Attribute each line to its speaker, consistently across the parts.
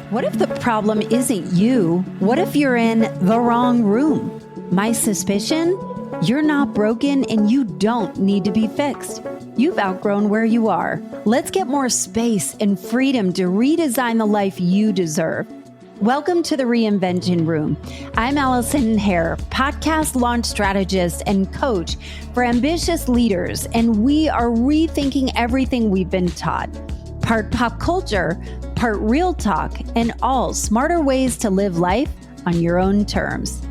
Speaker 1: What if the problem isn't you? What if you're in the wrong room? My suspicion? You're not broken and you don't need to be fixed. You've outgrown where you are. Let's get more space and freedom to redesign the life you deserve. Welcome to the Reinvention Room. I'm Allison Hare, podcast launch strategist and coach for ambitious leaders, and we are rethinking everything we've been taught. Part pop culture, part real talk, and all smarter ways to live life on your own terms.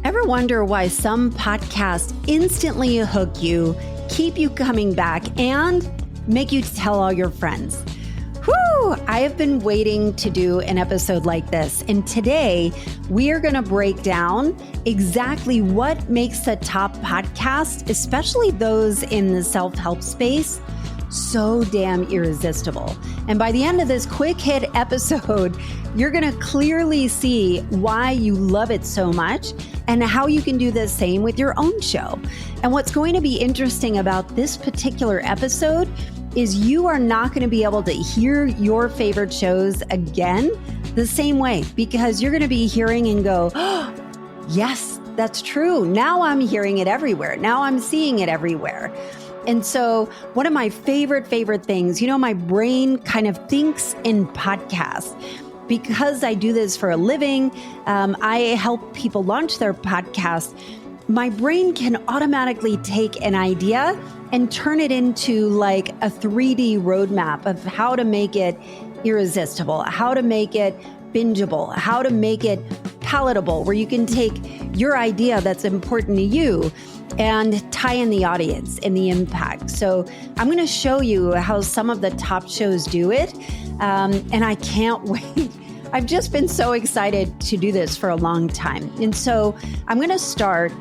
Speaker 1: Ever wonder why some podcasts instantly hook you, keep you coming back, and make you tell all your friends? Whew! I have been waiting to do an episode like this, and today we are going to break down exactly what makes a top podcast, especially those in the self-help space, so damn irresistible. And by the end of this quick hit episode, you're going to clearly see why you love it so much and how you can do the same with your own show. And what's going to be interesting about this particular episode is you are not going to be able to hear your favorite shows again the same way, because you're going to be hearing and go, oh, yes, that's true. Now I'm hearing it everywhere. Now I'm seeing it everywhere. And so one of my favorite things, my brain kind of thinks in podcasts. Because I do this for a living, I help people launch their podcast. My brain can automatically take an idea and turn it into like a 3D roadmap of how to make it irresistible, how to make it bingeable, how to make it palatable, where you can take your idea that's important to you and tie in the audience and the impact. So I'm going to show you how some of the top shows do it. And I can't wait. I've just been so excited to do this for a long time. And so I'm going to start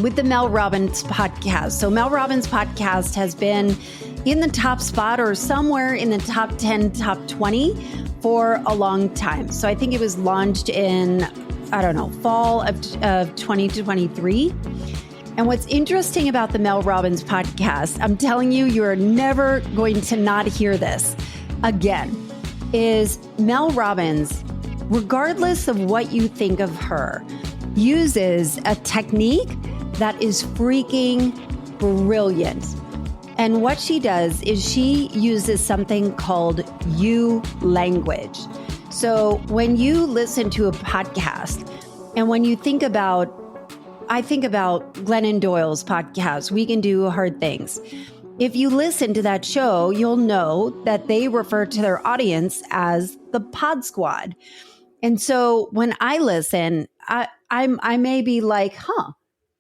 Speaker 1: with the Mel Robbins podcast. So Mel Robbins podcast has been in the top spot or somewhere in the top 10, top 20 for a long time. So I think it was launched in, fall of 2023. And what's interesting about the Mel Robbins podcast, I'm telling you, you're never going to not hear this again, is Mel Robbins, regardless of what you think of her, uses a technique that is freaking brilliant. And what she does is she uses something called you language. So when you listen to a podcast, and when you think about, I think about Glennon Doyle's podcast, We Can Do Hard Things. If you listen to that show, you'll know that they refer to their audience as the Pod Squad. And so when I listen, I may be like,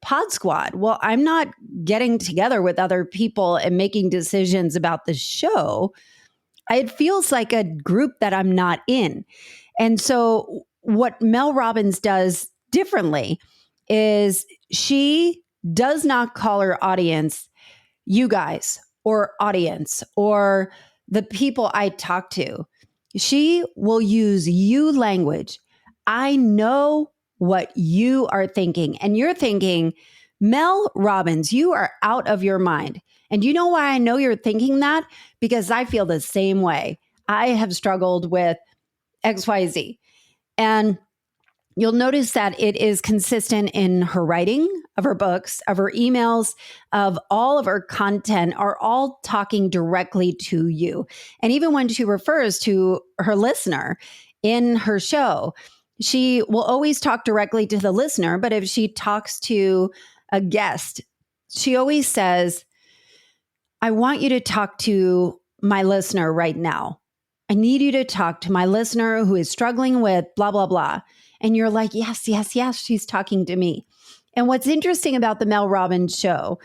Speaker 1: Pod Squad. Well, I'm not getting together with other people and making decisions about the show. It feels like a group that I'm not in. And so what Mel Robbins does differently is she does not call her audience you guys or audience or the people I talk to. She will use you language. I know what you are thinking. And you're thinking, Mel Robbins, you are out of your mind. And you know why I know you're thinking that? Because I feel the same way. I have struggled with XYZ. And you'll notice that it is consistent in her writing of her books, of her emails, of all of her content are all talking directly to you. And even when she refers to her listener in her show, she will always talk directly to the listener. But if she talks to a guest, she always says, I want you to talk to my listener right now. I need you to talk to my listener who is struggling with blah, blah, blah. And you're like, yes, she's talking to me. And what's interesting about the Mel Robbins show,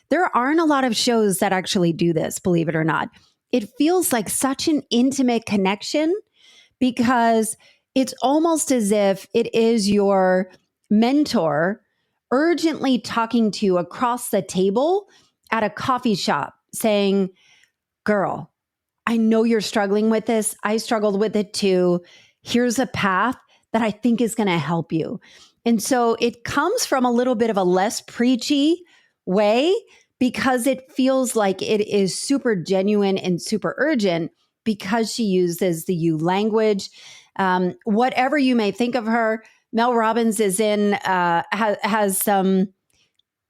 Speaker 1: there aren't a lot of shows that actually do this, believe it or not. It feels like such an intimate connection because it's almost as if it is your mentor urgently talking to you across the table at a coffee shop saying, girl, I know you're struggling with this. I struggled with it too. Here's a path that I think is going to help you. And so it comes from a little bit of a less preachy way because it feels like it is super genuine and super urgent. because she uses the you language. Whatever you may think of her, Mel Robbins is has some,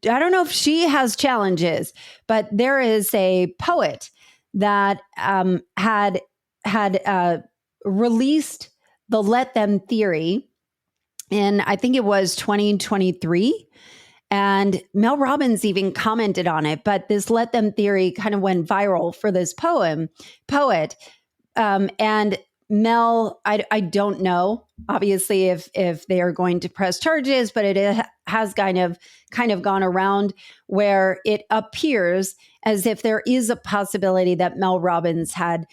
Speaker 1: I don't know if she has challenges, but there is a poet that had released the Let Them theory in, I think it was 2023. And Mel Robbins even commented on it, but this Let Them theory kind of went viral for this poet. And Mel, I don't know, obviously, if they are going to press charges, but it has kind of gone around where it appears as if there is a possibility that Mel Robbins had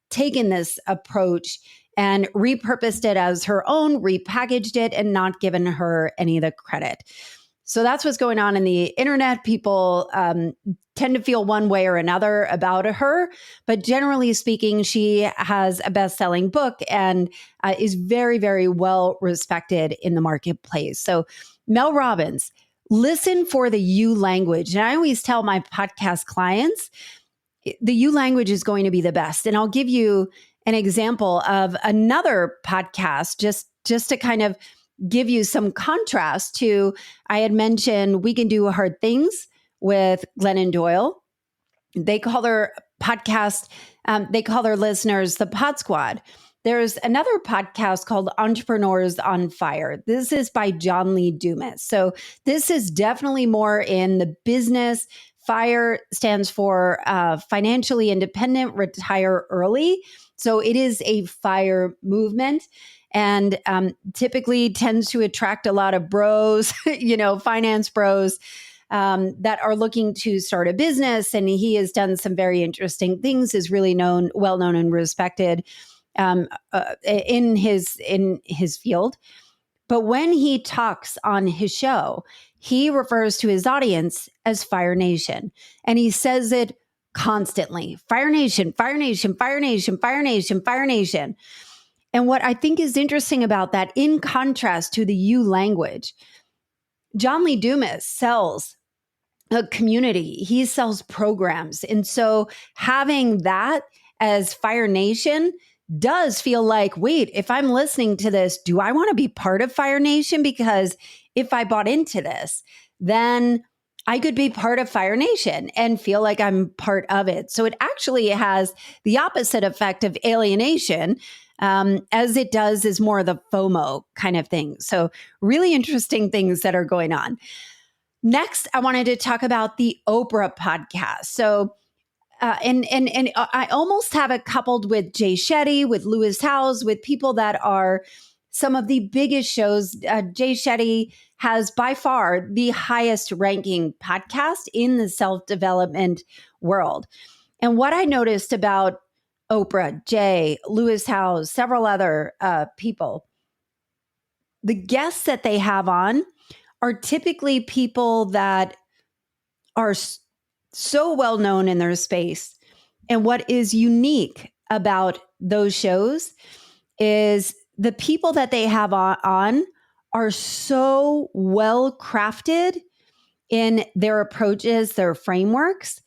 Speaker 1: taken this approach and repurposed it as her own, repackaged it, and not given her any of the credit. So that's what's going on in the internet. People tend to feel one way or another about her, but generally speaking, she has a best-selling book and is very, very well respected in the marketplace. So Mel Robbins, listen for the you language. And I always tell my podcast clients, the you language is going to be the best. And I'll give you an example of another podcast just to kind of give you some contrast to, I had mentioned We Can Do Hard Things with Glennon Doyle. They call their podcast, they call their listeners the Pod Squad. There's another podcast called Entrepreneurs on Fire. This is by John Lee Dumas. So this is definitely more in the business. FIRE stands for financially independent, retire early. So it is a FIRE movement. And typically tends to attract a lot of bros, finance bros that are looking to start a business. And he has done some very interesting things, is really well known and respected in his field. But when he talks on his show, he refers to his audience as Fire Nation. And he says it constantly: Fire Nation, Fire Nation, Fire Nation, Fire Nation, Fire Nation. And what I think is interesting about that, in contrast to the you language, John Lee Dumas sells a community. He sells programs. And so having that as Fire Nation does feel like, wait, if I'm listening to this, do I want to be part of Fire Nation? Because if I bought into this, then I could be part of Fire Nation and feel like I'm part of it. So it actually has the opposite effect of alienation, as it does is more the FOMO kind of thing. So really interesting things that are going on. Next, I wanted to talk about the Oprah podcast. So, and I almost have it coupled with Jay Shetty, with Lewis Howes, with people that are some of the biggest shows. Jay Shetty has by far the highest ranking podcast in the self-development world. And what I noticed about Oprah, Jay, Lewis Howes, several other people, the guests that they have on are typically people that are so well known in their space. And what is unique about those shows is the people that they have on are so well crafted in their approaches, their frameworks,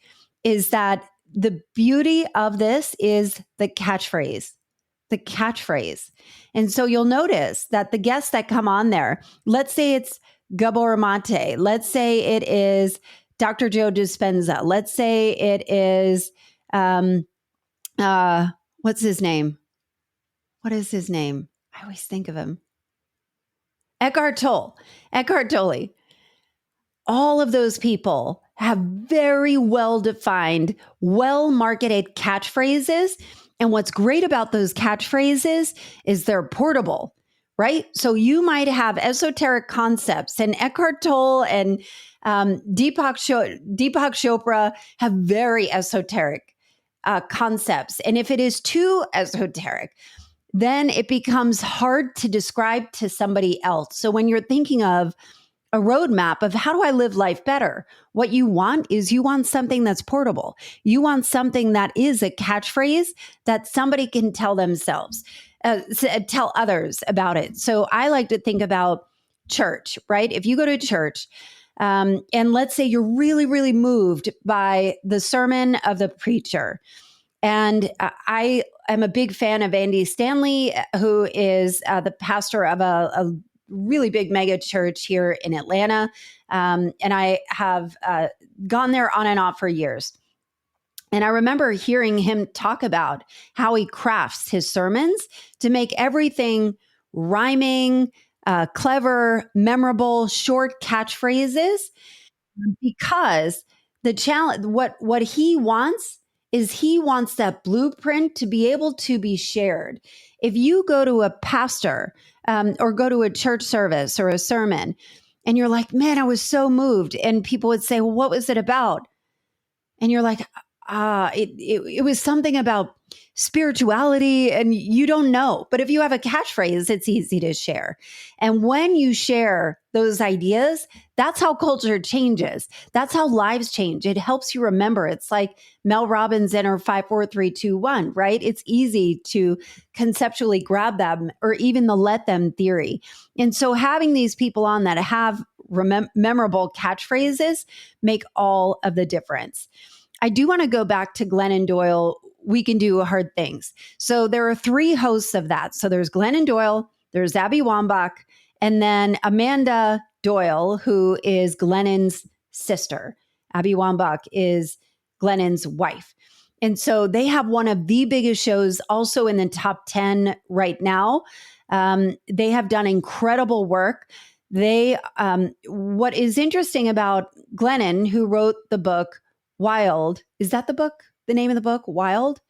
Speaker 1: is that the beauty of this is the catchphrase. And so you'll notice that the guests that come on there, let's say it's Gabor Mate, let's say it is Dr. Joe Dispenza, let's say it is, what's his name? What is his name? I always think of him. Eckhart Tolle. All of those people have very well-defined, well-marketed catchphrases. And what's great about those catchphrases is they're portable, right? So you might have esoteric concepts, and Eckhart Tolle and Deepak Chopra have very esoteric concepts. And if it is too esoteric, then it becomes hard to describe to somebody else. So when you're thinking of a roadmap of how do I live life better, what you want is you want something that's portable. You want something that is a catchphrase that somebody can tell themselves, tell others about it. So I like to think about church, right? If you go to church, and let's say you're really, really moved by the sermon of the preacher, And I am a big fan of Andy Stanley, who is the pastor of a really big mega church here in Atlanta. And I have gone there on and off for years. And I remember hearing him talk about how he crafts his sermons to make everything rhyming, clever, memorable, short catchphrases, because the challenge, what he wants is he wants that blueprint to be able to be shared. If you go to a pastor or go to a church service or a sermon and you're like, man, I was so moved. And people would say, well, what was it about? And you're like, it was something about spirituality and you don't know. But if you have a catchphrase, it's easy to share. And when you share those ideas, that's how culture changes. That's how lives change. It helps you remember. It's like Mel Robbins and her 5, 4, 3, 2, 1, right? It's easy to conceptually grab them, or even the let them theory. And so having these people on that have memorable catchphrases make all of the difference. I do want to go back to Glennon Doyle. We can do hard things. So there are 3 hosts of that. So there's Glennon Doyle, there's Abby Wambach, and then Amanda Doyle, who is Glennon's sister. Abby Wambach is Glennon's wife. And so they have one of the biggest shows, also in the top 10 right now. They have done incredible work. What is interesting about Glennon, who wrote the book Wild, is that the book? The name of the book, Wild?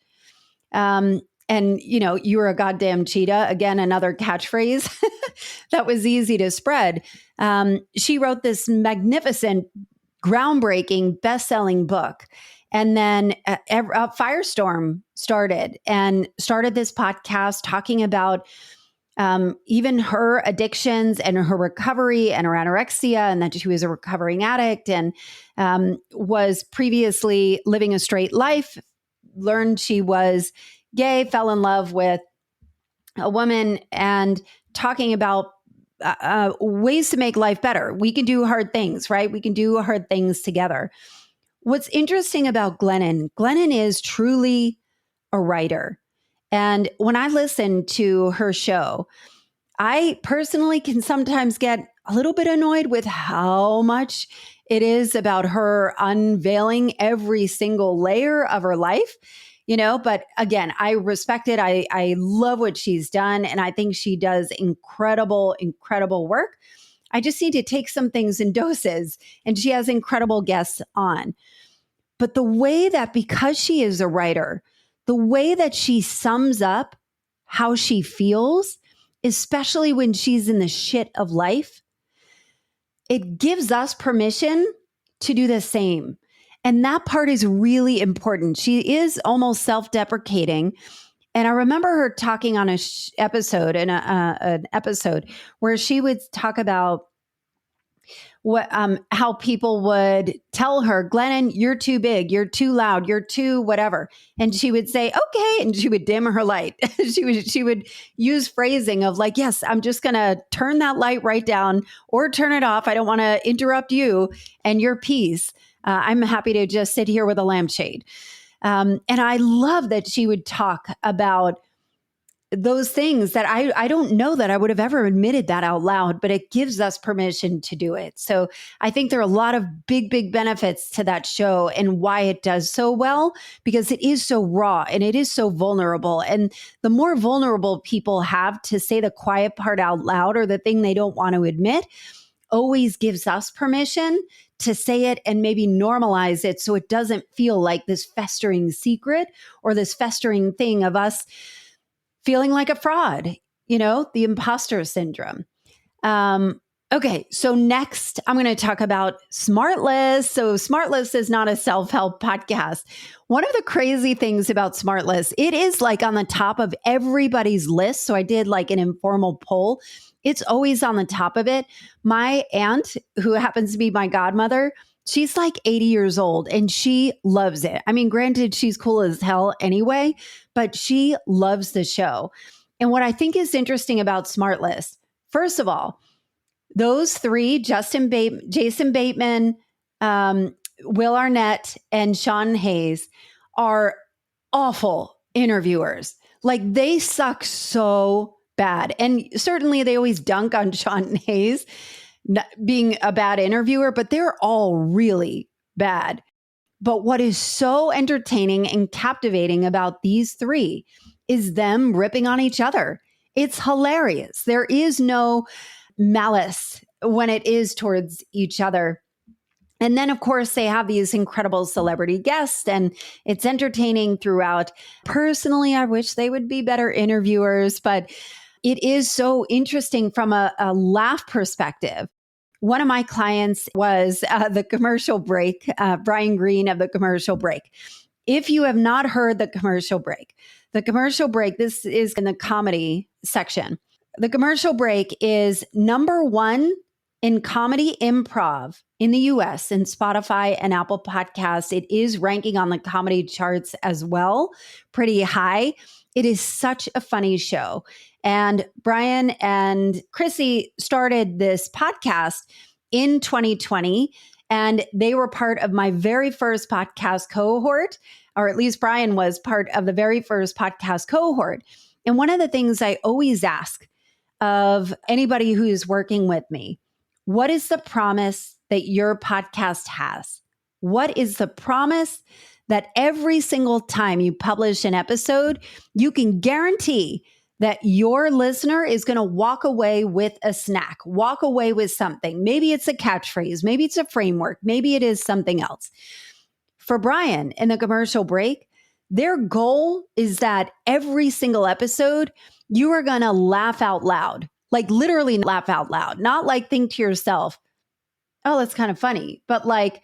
Speaker 1: And you're a goddamn cheetah. Again, another catchphrase that was easy to spread. She wrote this magnificent, groundbreaking, best-selling book. And then a firestorm started this podcast talking about even her addictions and her recovery and her anorexia, and that she was a recovering addict and was previously living a straight life, learned she was gay, fell in love with a woman, and talking about ways to make life better. We can do hard things, right? We can do hard things together. What's interesting about Glennon is truly a writer. And when I listen to her show, I personally can sometimes get a little bit annoyed with how much it is about her unveiling every single layer of her life, but again, I respect it. I love what she's done. And I think she does incredible, incredible work. I just need to take some things in doses, and she has incredible guests on. But the way that, because she is a writer, the way that she sums up how she feels, especially when she's in the shit of life, it gives us permission to do the same. And that part is really important. She is almost self-deprecating. And I remember her talking on an episode where she would talk about how people would tell her, Glennon, you're too big, you're too loud, you're too whatever. And she would say, okay. And she would dim her light. she would use phrasing of like, yes, I'm just going to turn that light right down or turn it off. I don't want to interrupt you and your peace. I'm happy to just sit here with a lampshade. And I love that she would talk about those things that I don't know that I would have ever admitted that out loud, but it gives us permission to do it. So I think there are a lot of big, big benefits to that show and why it does so well, because it is so raw and it is so vulnerable. And the more vulnerable people have to say the quiet part out loud, or the thing they don't want to admit, always gives us permission to say it and maybe normalize it, so it doesn't feel like this festering secret or this festering thing of us feeling like a fraud, the imposter syndrome. Okay, so next I'm going to talk about Smartless. So Smartless is not a self-help podcast. One of the crazy things about Smartless, it is like on the top of everybody's list. So I did like an informal poll. It's always on the top of it. My aunt, who happens to be my godmother, she's like 80 years old and she loves it. I mean, granted, she's cool as hell anyway, but she loves the show. And what I think is interesting about Smartless, first of all, those 3, Jason Bateman, Will Arnett, and Sean Hayes, are awful interviewers. Like they suck so bad. And certainly they always dunk on Sean Hayes being a bad interviewer, but they're all really bad. But what is so entertaining and captivating about these three is them ripping on each other. It's hilarious. There is no malice when it is towards each other. And then, of course, they have these incredible celebrity guests, and it's entertaining throughout. Personally, I wish they would be better interviewers, but it is so interesting from a laugh perspective. One of my clients was the commercial break, Brian Green of the commercial break. If you have not heard the commercial break, this is in the comedy section. The commercial break is number one in comedy improv in the US in Spotify and Apple Podcasts. It is ranking on the comedy charts as well, pretty high. It is such a funny show. And Brian and Chrissy started this podcast in 2020, and they were part of my very first podcast cohort, or at least Brian was part of the very first podcast cohort. And one of the things I always ask of anybody who's working with me, what is the promise that your podcast has? What is the promise that every single time you publish an episode, you can guarantee that your listener is going to walk away with a snack, walk away with something? Maybe it's a catchphrase, maybe it's a framework, maybe it is something else. For Brian in the commercial break, their goal is that every single episode, you are going to laugh out loud, like literally laugh out loud, not like think to yourself, oh, that's kind of funny, but like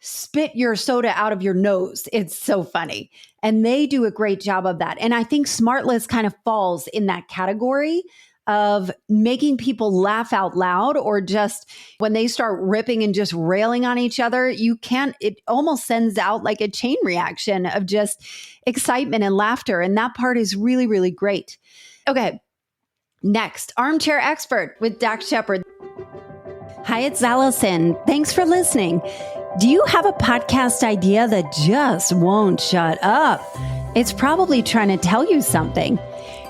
Speaker 1: spit your soda out of your nose. It's so funny. And they do a great job of that. And I think Smartless kind of falls in that category of making people laugh out loud, or just when they start ripping and just railing on each other, it almost sends out like a chain reaction of just excitement and laughter. And that part is really, really great. Okay. Next, Armchair Expert with Dax Shepard. Hi, it's Allison. Thanks for listening. Do you have a podcast idea that just won't shut up? It's probably trying to tell you something.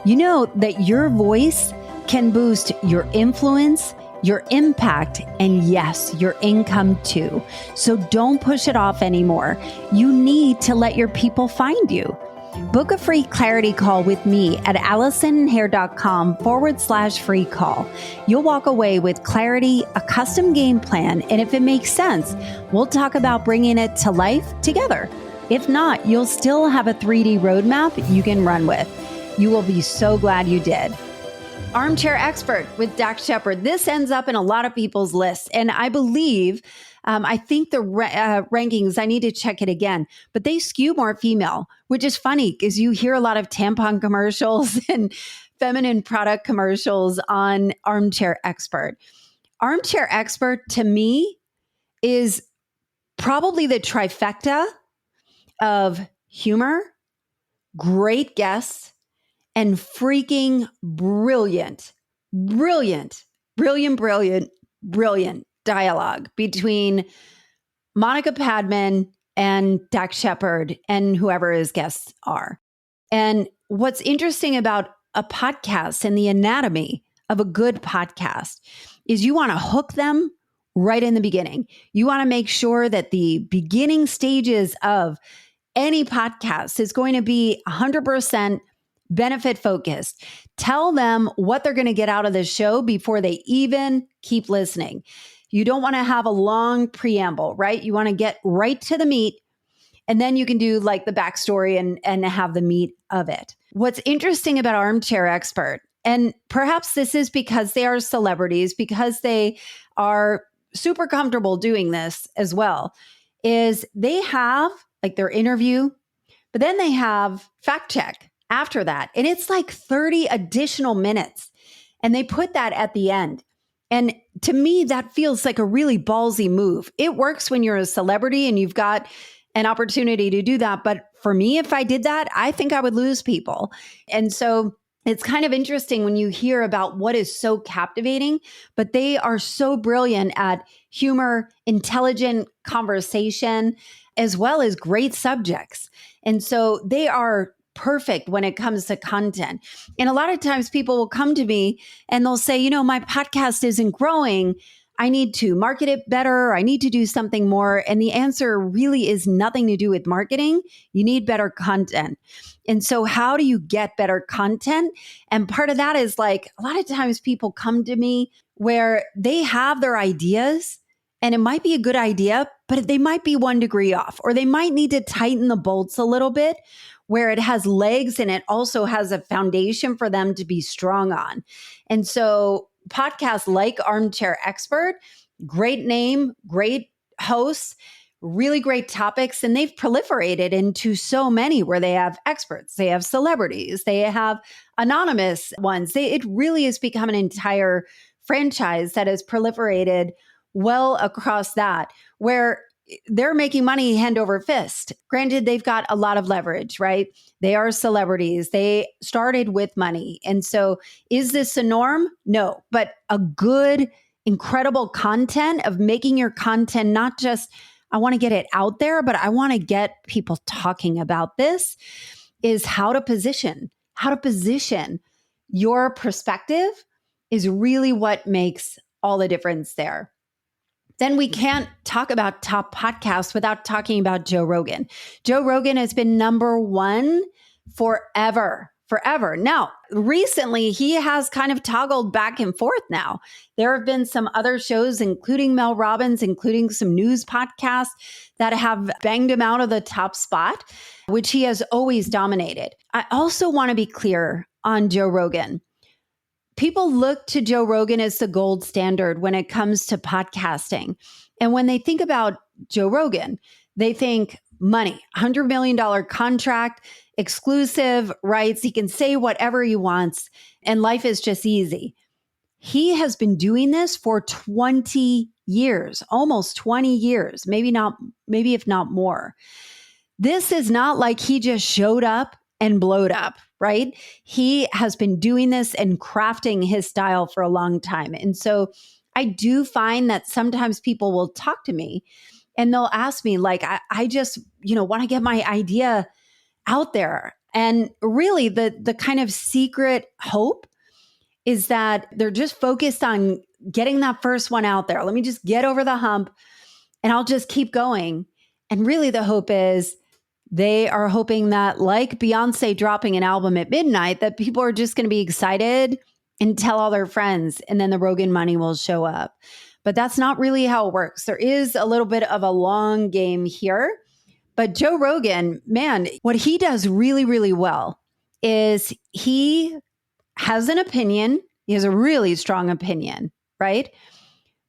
Speaker 1: You know that your voice can boost your influence, your impact, and yes, your income too. So don't push it off anymore. You need to let your people find you. Book a free clarity call with me at AllisonHair.com/free call. You'll walk away with clarity, a custom game plan, and if it makes sense, we'll talk about bringing it to life together. If not, you'll still have a 3D roadmap you can run with. You will be so glad you did. Armchair Expert with Dax Shepard. This ends up in a lot of people's lists, and I believe I think the rankings, I need to check it again, but they skew more female, which is funny because you hear a lot of tampon commercials and feminine product commercials on Armchair Expert. Armchair Expert, to me, is probably the trifecta of humor, great guests, and freaking brilliant dialogue between Monica Padman and Dax Shepard and whoever his guests are. And what's interesting about a podcast and the anatomy of a good podcast is you want to hook them right in the beginning. You want to make sure that the beginning stages of any podcast is going to be 100% benefit focused. Tell them what they're going to get out of the show before they even keep listening. You don't want to have a long preamble, right? You want to get right to the meat, and then you can do like the backstory and have the meat of it. What's interesting about Armchair Expert, and perhaps this is because they are celebrities, because they are super comfortable doing this as well, is they have like their interview, but then they have fact check after that. And it's like 30 additional minutes. And they put that at the end. And to me, that feels like a really ballsy move. It works when you're a celebrity and you've got an opportunity to do that. But for me, if I did that, I think I would lose people. And so it's kind of interesting when you hear about what is so captivating, but they are so brilliant at humor, intelligent conversation, as well as great subjects. And so they are perfect when it comes to content. And a lot of times people will come to me and they'll say, my podcast isn't growing. I need to market it better. I need to do something more. And the answer really is nothing to do with marketing. You need better content. And so how do you get better content? And part of that is like, a lot of times people come to me where they have their ideas and it might be a good idea, but they might be 1 degree off, or they might need to tighten the bolts a little bit where it has legs and it also has a foundation for them to be strong on. And so podcasts like Armchair Expert, great name, great hosts, really great topics, and they've proliferated into so many where they have experts, they have celebrities, they have anonymous ones. It really has become an entire franchise that has proliferated well across that, where they're making money hand over fist. Granted, they've got a lot of leverage, right? They are celebrities. They started with money. And so is this a norm? No, but a good, incredible content of making your content, not just, I want to get it out there, but I want to get people talking about this, is how to position your perspective is really what makes all the difference there. Then we can't talk about top podcasts without talking about Joe Rogan. Joe Rogan has been number one forever. Now, recently, he has kind of toggled back and forth now. There have been some other shows, including Mel Robbins, including some news podcasts that have banged him out of the top spot, which he has always dominated. I also want to be clear on Joe Rogan. People look to Joe Rogan as the gold standard when it comes to podcasting. And when they think about Joe Rogan, they think money, $100 million contract, exclusive rights. He can say whatever he wants, and life is just easy. He has been doing this for 20 years, almost 20 years, maybe if not more. This is not like he just showed up and blowed up, right? He has been doing this and crafting his style for a long time. And so I do find that sometimes people will talk to me and they'll ask me, like, I just, want to get my idea out there. And really the kind of secret hope is that they're just focused on getting that first one out there. Let me just get over the hump and I'll just keep going. And really the hope is they are hoping that, like Beyonce dropping an album at midnight, that people are just going to be excited and tell all their friends, and then the Rogan money will show up. But that's not really how it works. There is a little bit of a long game here. But Joe Rogan, man, what he does really, really well is he has an opinion. He has a really strong opinion, right?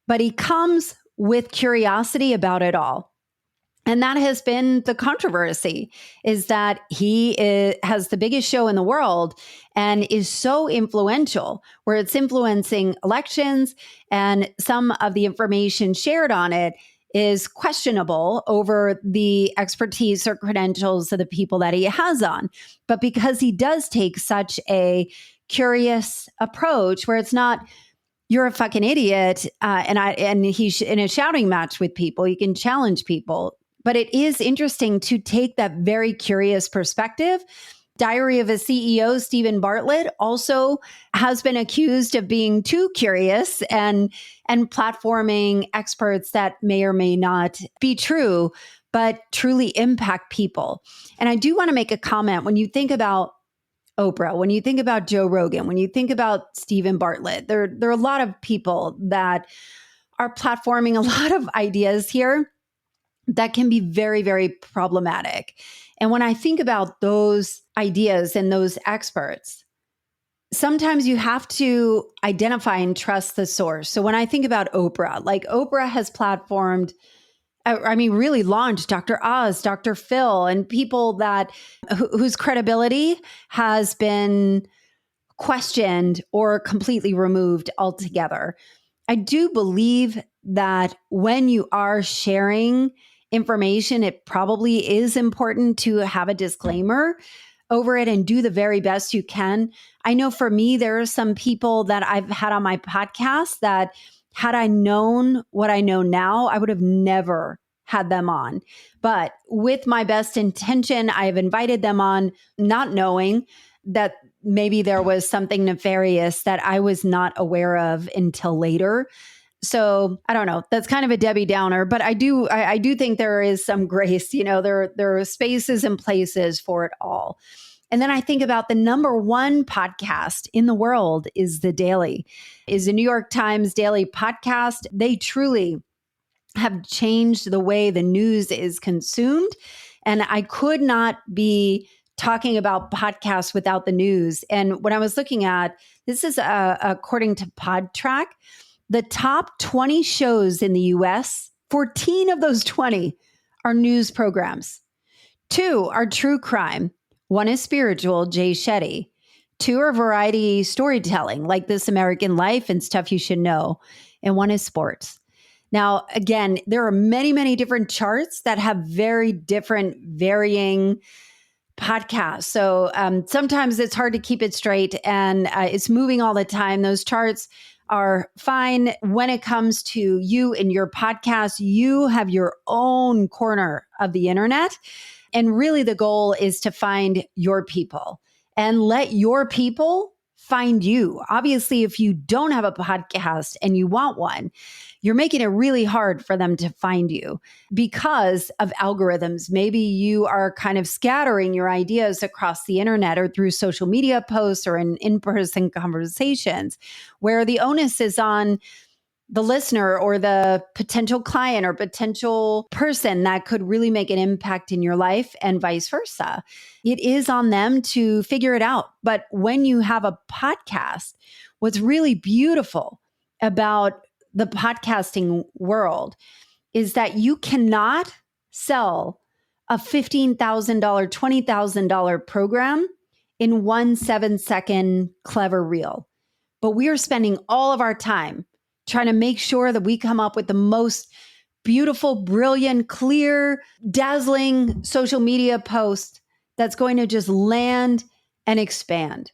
Speaker 1: But he comes with curiosity about it all. And that has been the controversy, is that has the biggest show in the world and is so influential, where it's influencing elections, and some of the information shared on it is questionable over the expertise or credentials of the people that he has on. But because he does take such a curious approach, where it's not, you're a fucking idiot, and he's in a shouting match with people, he can challenge people. But it is interesting to take that very curious perspective. Diary of a CEO, Stephen Bartlett, also has been accused of being too curious and platforming experts that may or may not be true, but truly impact people. And I do want to make a comment. When you think about Oprah, when you think about Joe Rogan, when you think about Stephen Bartlett, there are a lot of people that are platforming a lot of ideas here that can be very, very problematic. And when I think about those ideas and those experts, sometimes you have to identify and trust the source. So when I think about Oprah, like Oprah has platformed, really launched Dr. Oz, Dr. Phil, and people whose credibility has been questioned or completely removed altogether. I do believe that when you are sharing information, it probably is important to have a disclaimer over it and do the very best you can. I know for me, there are some people that I've had on my podcast that, had I known what I know now, I would have never had them on. But with my best intention, I have invited them on, not knowing that maybe there was something nefarious that I was not aware of until later. So I don't know. That's kind of a Debbie Downer, but I do think there is some grace. You know, there are spaces and places for it all. And then I think about the number one podcast in the world is The Daily, is the New York Times daily podcast. They truly have changed the way the news is consumed. And I could not be talking about podcasts without the news. And when I was looking at, this is according to PodTrack, the top 20 shows in the US, 14 of those 20 are news programs. 2 are true crime. 1 is spiritual, Jay Shetty. 2 are variety storytelling, like This American Life and Stuff You Should Know. And 1 is sports. Now, again, there are many, many different charts that have very different varying podcasts. So sometimes it's hard to keep it straight and it's moving all the time. Those charts are fine when it comes to you and your podcast. You have your own corner of the internet. And really the goal is to find your people and let your people find you. Obviously, if you don't have a podcast and you want one, you're making it really hard for them to find you because of algorithms. Maybe you are kind of scattering your ideas across the internet or through social media posts or in-person conversations where the onus is on the listener or the potential client or potential person that could really make an impact in your life and vice versa. It is on them to figure it out. But when you have a podcast, what's really beautiful about the podcasting world is that you cannot sell a $15,000, $20,000 program in 1 7-second clever reel. But we are spending all of our time trying to make sure that we come up with the most beautiful, brilliant, clear, dazzling social media post that's going to just land and expand.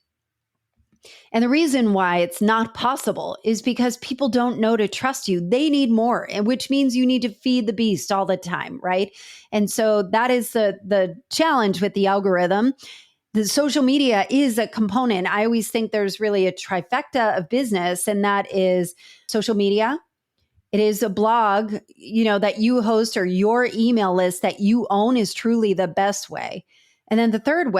Speaker 1: And the reason why it's not possible is because people don't know to trust you. They need more, and which means you need to feed the beast all the time, right? And so that is the challenge with the algorithm. The social media is a component. I always think there's really a trifecta of business, and that is social media. It is a blog, that you host, or your email list that you own is truly the best way. And then the third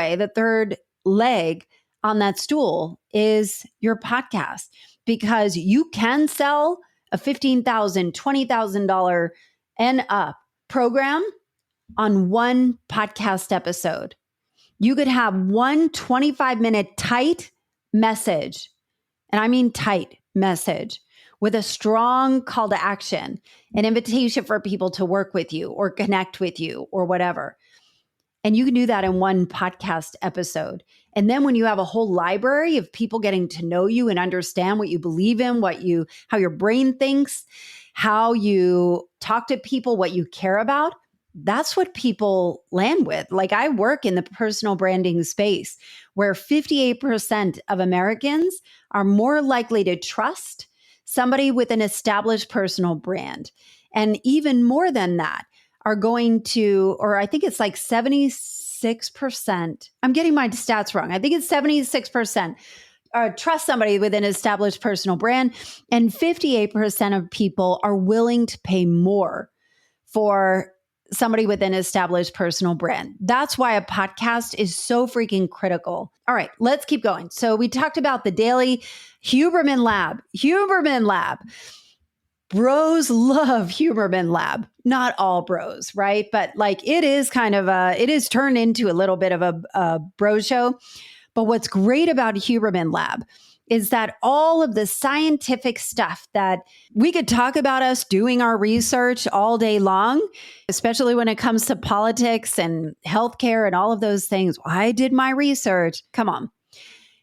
Speaker 1: leg on that stool is your podcast, because you can sell a $15,000, $20,000 and up program on one podcast episode. You could have one 25-minute tight message, and I mean tight message, with a strong call to action, an invitation for people to work with you or connect with you or whatever. And you can do that in one podcast episode. And then when you have a whole library of people getting to know you and understand what you believe in, how your brain thinks, how you talk to people, what you care about, that's what people land with. Like, I work in the personal branding space where 58% of Americans are more likely to trust somebody with an established personal brand. And even more than that, are going to, or I think it's like 76%. I'm getting my stats wrong. I think it's 76% trust somebody with an established personal brand. And 58% of people are willing to pay more for somebody with an established personal brand. That's why a podcast is so freaking critical. All right, let's keep going. So we talked about the daily Huberman Lab. Bros love Huberman Lab. Not all bros, right? But like, it is turned into a little bit of a bro show. But what's great about Huberman Lab is that all of the scientific stuff that we could talk about, us doing our research all day long, especially when it comes to politics and healthcare and all of those things. I did my research. Come on.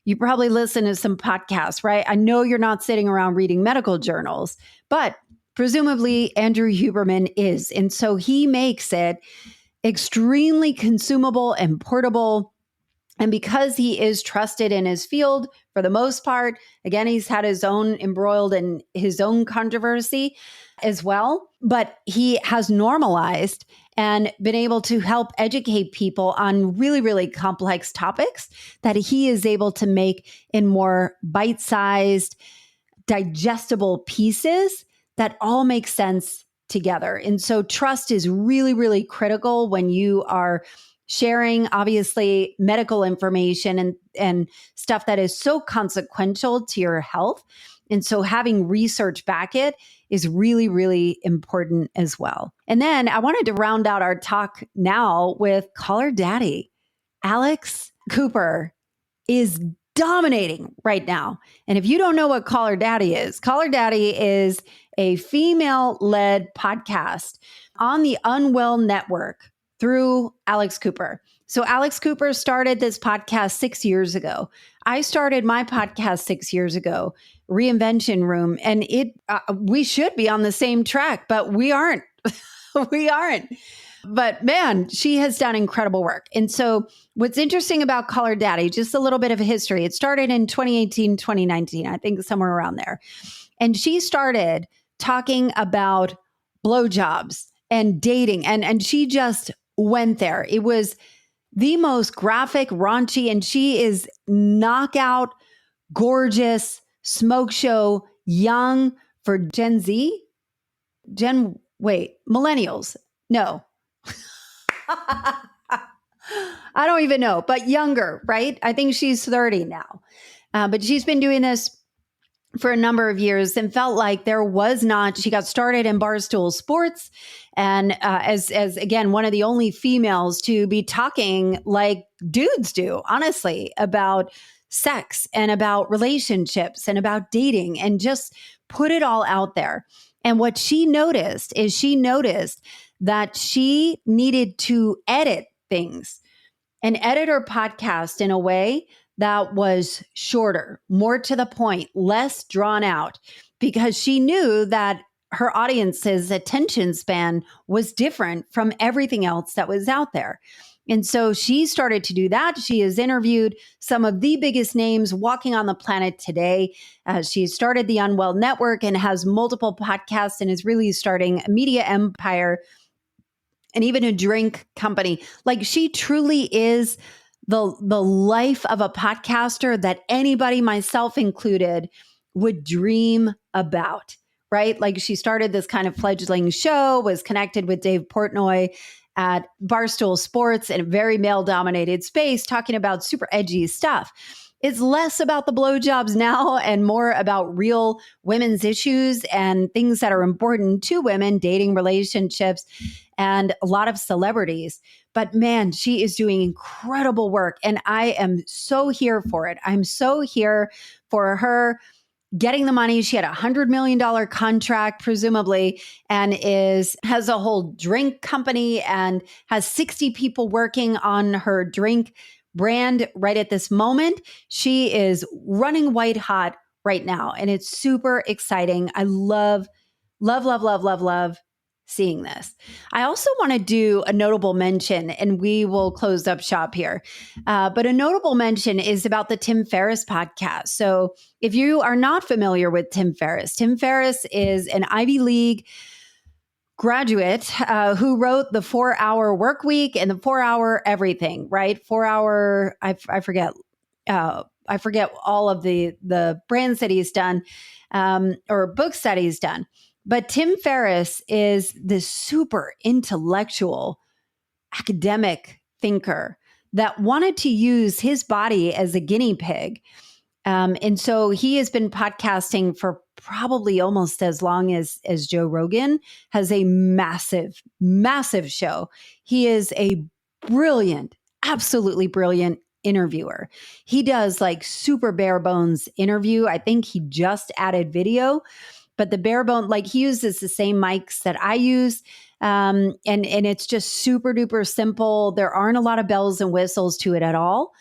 Speaker 1: You probably listen to some podcasts, right? I know you're not sitting around reading medical journals, but presumably Andrew Huberman is. And so he makes it extremely consumable and portable. And because he is trusted in his field for the most part, again, he's had his own embroiled in his own controversy as well. but he has normalized and been able to help educate people on really, really complex topics that he is able to make in more bite-sized, digestible pieces that all make sense together. And so trust is really, really critical when you are sharing, obviously, medical information and stuff that is so consequential to your health. And so having research back it is really, really important as well. And then I wanted to round out our talk now with Caller Daddy. Alex Cooper is dominating right now. And if you don't know what Caller Daddy is a female-led podcast on the Unwell Network through Alex Cooper. So Alex Cooper started this podcast 6 years ago. I started my podcast 6 years ago, Reinvention Room, and we should be on the same track, but we aren't. We aren't. But man, she has done incredible work. And so what's interesting about Caller Daddy, just a little bit of a history. It started in 2018, 2019, I think somewhere around there. And she started talking about blowjobs and dating. And she just went there. It was the most graphic, raunchy, and she is knockout, gorgeous, smoke show, young for Gen Z. Millennials. No. I don't even know, but younger, right? I think she's 30 now. But she's been doing this for a number of years and felt like she got started in Barstool Sports and as again, one of the only females to be talking like dudes do, honestly, about sex and about relationships and about dating and just put it all out there. And what she noticed that she needed to edit things and edit her podcast in a way that was shorter, more to the point, less drawn out, because she knew that her audience's attention span was different from everything else that was out there. And so she started to do that. She has interviewed some of the biggest names walking on the planet today. She started the Unwell Network and has multiple podcasts and is really starting a media empire and even a drink company. Like, she truly is the life of a podcaster that anybody, myself included, would dream about, right? Like, she started this kind of fledgling show, was connected with Dave Portnoy at Barstool Sports in a very male-dominated space, talking about super edgy stuff. It's less about the blowjobs now and more about real women's issues and things that are important to women, dating, relationships, and a lot of celebrities. But man, she is doing incredible work. And I am so here for it. I'm so here for her getting the money. She had $100 million contract, presumably, and has a whole drink company and has 60 people working on her drink brand right at this moment. She is running white hot right now, and it's super exciting. I love seeing this. I also want to do a notable mention, and we will close up shop here. But a notable mention is about the Tim Ferriss podcast. So if you are not familiar with Tim Ferriss is an Ivy League graduate who wrote the 4-Hour Work Week and the 4-Hour Everything, right? 4-Hour, I forget all of the brands that he's done or books that he's done. But Tim Ferriss is this super intellectual academic thinker that wanted to use his body as a guinea pig. And so he has been podcasting for probably almost as long as Joe Rogan, has a massive, massive show. He is a brilliant, absolutely brilliant interviewer. He does like super bare bones interview. I think he just added video. But the bare bone, like, he uses the same mics that I use. And it's just super duper simple. There aren't a lot of bells and whistles to it at all.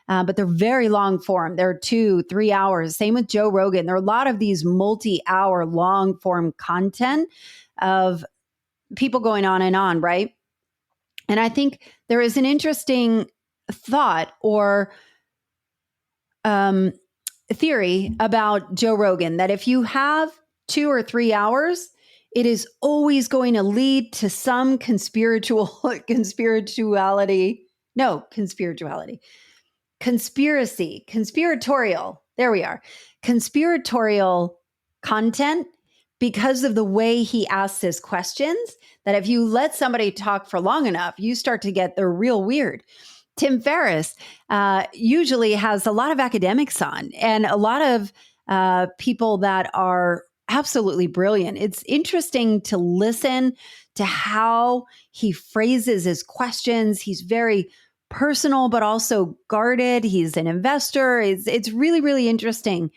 Speaker 1: But they're very long form. They're 2-3 hours. Same with Joe Rogan. There are a lot of these multi-hour long form content of people going on and on, right? And I think there is an interesting thought or theory about Joe Rogan that if you have 2 or 3 hours, it is always going to lead to some conspiratorial. There we are. Conspiratorial content because of the way he asks his questions, that if you let somebody talk for long enough, you start to get they're real weird. Tim Ferriss usually has a lot of academics on and a lot of people that are absolutely brilliant. It's interesting to listen to how he phrases his questions. He's very personal, but also guarded. He's an investor. It's really, really interesting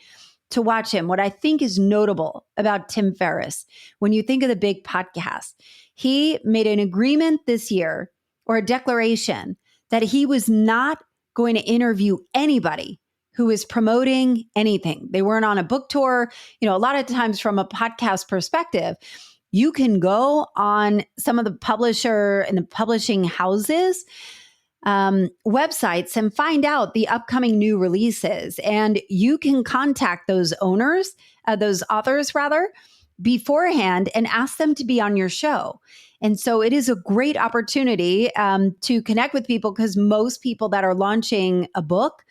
Speaker 1: to watch him. What I think is notable about Tim Ferriss, when you think of the big podcast, he made an agreement this year or a declaration that he was not going to interview anybody who is promoting anything. They weren't on a book tour. You know, a lot of times from a podcast perspective, you can go on some of the publisher and the publishing houses websites and find out the upcoming new releases. And you can contact those authors rather, beforehand and ask them to be on your show. And so it is a great opportunity to connect with people because most people that are launching a book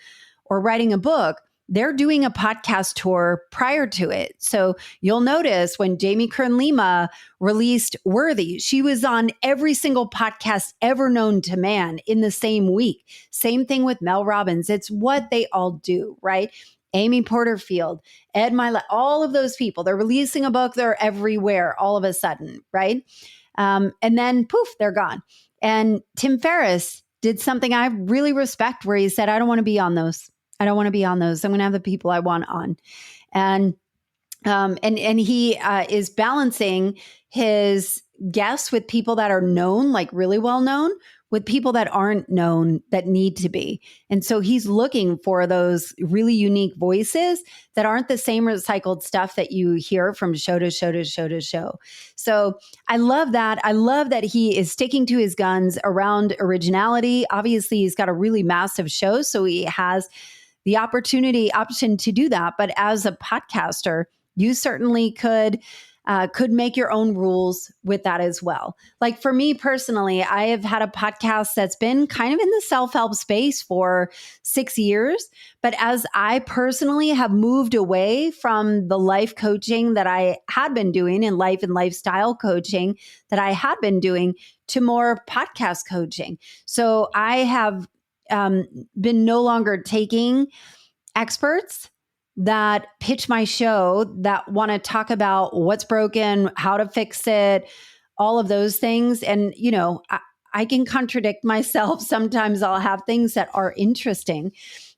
Speaker 1: or writing a book, they're doing a podcast tour prior to it. So you'll notice when Jamie Kern-Lima released Worthy, she was on every single podcast ever known to man in the same week. Same thing with Mel Robbins. It's what they all do, right? Amy Porterfield, Ed Milet, all of those people, they're releasing a book, they're everywhere all of a sudden, right? And then poof, they're gone. And Tim Ferriss did something I really respect where he said, I don't want to be on those. I don't want to be on those. I'm going to have the people I want on. And he is balancing his guests with people that are known, like really well known, with people that aren't known that need to be. And so he's looking for those really unique voices that aren't the same recycled stuff that you hear from show to show to show to show. So I love that. I love that he is sticking to his guns around originality. Obviously, he's got a really massive show, so he has the option to do that. But as a podcaster, you certainly could make your own rules with that as well. Like for me personally, I have had a podcast that's been kind of in the self-help space for 6 years. But as I personally have moved away from the life coaching that I had been doing and life and lifestyle coaching that I had been doing to more podcast coaching. So I have been no longer taking experts that pitch my show that want to talk about what's broken, how to fix it, all of those things. And, you know, I can contradict myself. Sometimes I'll have things that are interesting.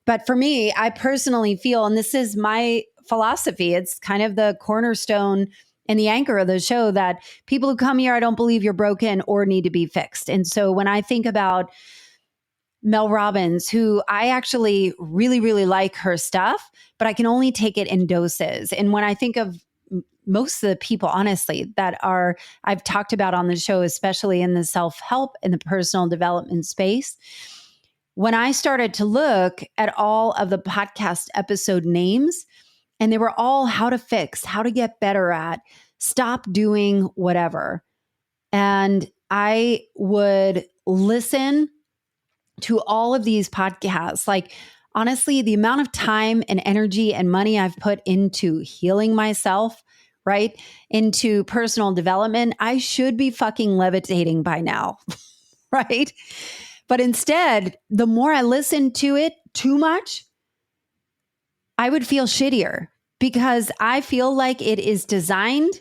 Speaker 1: But for me, I personally feel, and this is my philosophy, it's kind of the cornerstone and the anchor of the show, that people who come here, I don't believe you're broken or need to be fixed. And so when I think about Mel Robbins, who I actually really, really like her stuff, but I can only take it in doses. And when I think of most of the people, honestly, that I've talked about on the show, especially in the self-help and the personal development space, when I started to look at all of the podcast episode names, and they were all how to fix, how to get better at, stop doing whatever. And I would listen to all of these podcasts. Like, honestly, the amount of time and energy and money I've put into healing myself, right? Into personal development, I should be fucking levitating by now, right? But instead, the more I listen to it too much, I would feel shittier because I feel like it is designed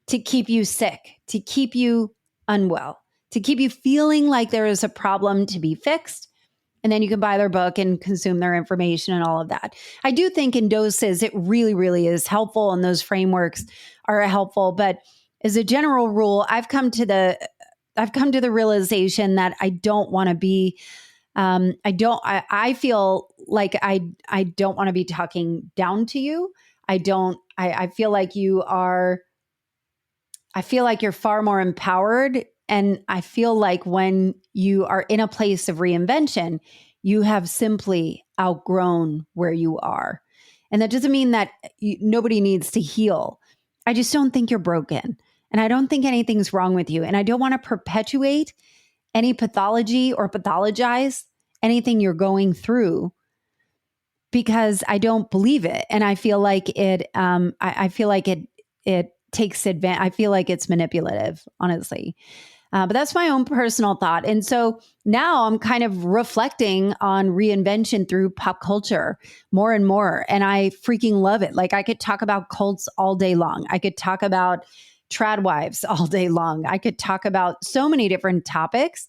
Speaker 1: to keep you sick, to keep you unwell, to keep you feeling like there is a problem to be fixed. And then you can buy their book and consume their information and all of that. I do think in doses, it really, really is helpful. And those frameworks are helpful. But as a general rule, I've come to the realization that I don't want to be, I feel like I don't want to be talking down to you. I feel like I feel like you're far more empowered. And I feel like when you are in a place of reinvention, you have simply outgrown where you are. And that doesn't mean that nobody needs to heal. I just don't think you're broken. And I don't think anything's wrong with you. And I don't want to perpetuate any pathology or pathologize anything you're going through because I don't believe it. And I feel like it takes advantage. I feel like it's manipulative, honestly. But that's my own personal thought. And so now I'm kind of reflecting on reinvention through pop culture more and more. And I freaking love it. Like I could talk about cults all day long. I could talk about trad wives all day long. I could talk about so many different topics.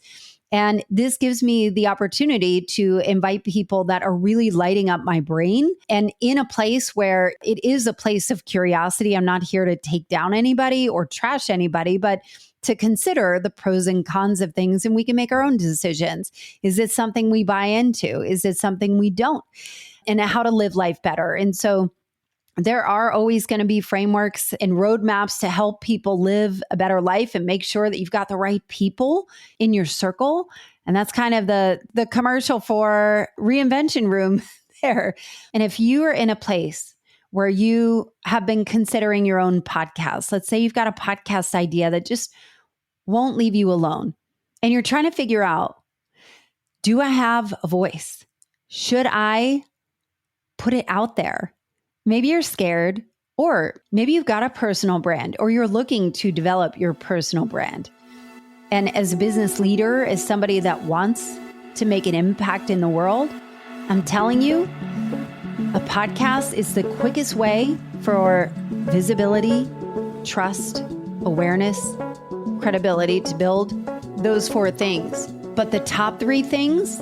Speaker 1: And this gives me the opportunity to invite people that are really lighting up my brain and in a place where it is a place of curiosity. I'm not here to take down anybody or trash anybody, but to consider the pros and cons of things, and we can make our own decisions. Is it something we buy into? Is it something we don't? And how to live life better. And so there are always going to be frameworks and roadmaps to help people live a better life and make sure that you've got the right people in your circle. And that's kind of the commercial for Reinvention Room there. And if you are in a place where you have been considering your own podcast, let's say you've got a podcast idea that just won't leave you alone, and you're trying to figure out, do I have a voice? Should I put it out there? Maybe you're scared, or maybe you've got a personal brand, or you're looking to develop your personal brand. And as a business leader, as somebody that wants to make an impact in the world, I'm telling you, a podcast is the quickest way for visibility, trust, awareness, credibility to build those 4 things. But the top 3 things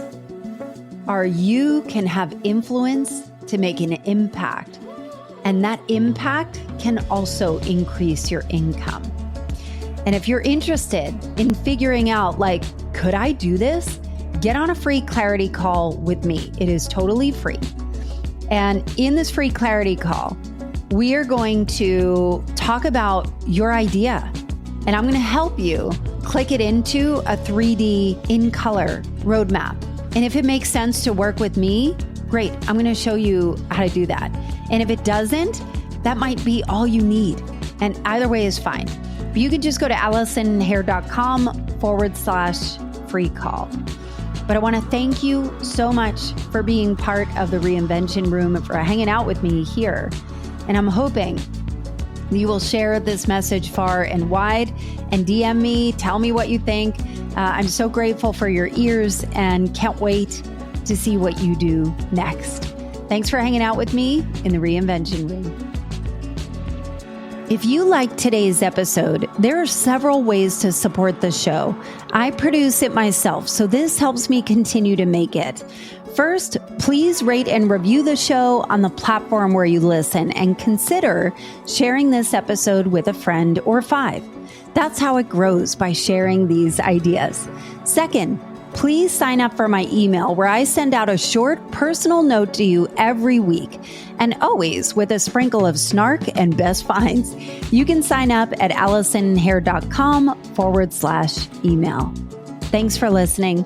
Speaker 1: are you can have influence to make an impact. And that impact can also increase your income. And if you're interested in figuring out, like, could I do this? Get on a free clarity call with me. It is totally free. And in this free clarity call, we are going to talk about your idea. And I'm going to help you click it into a 3D in color roadmap. And if it makes sense to work with me, great. I'm going to show you how to do that. And if it doesn't, that might be all you need. And either way is fine. But you can just go to AllisonHair.com/free call. But I want to thank you so much for being part of the Reinvention Room and for hanging out with me here. And I'm hoping you will share this message far and wide and DM me, tell me what you think. I'm so grateful for your ears and can't wait to see what you do next. Thanks for hanging out with me in the Reinvention Room. If you liked today's episode, there are several ways to support the show. I produce it myself, so this helps me continue to make it. First, please rate and review the show on the platform where you listen, and consider sharing this episode with a friend or 5. That's how it grows, by sharing these ideas. Second, please sign up for my email where I send out a short personal note to you every week, and always with a sprinkle of snark and best finds. You can sign up at AllisonHair.com/email. Thanks for listening.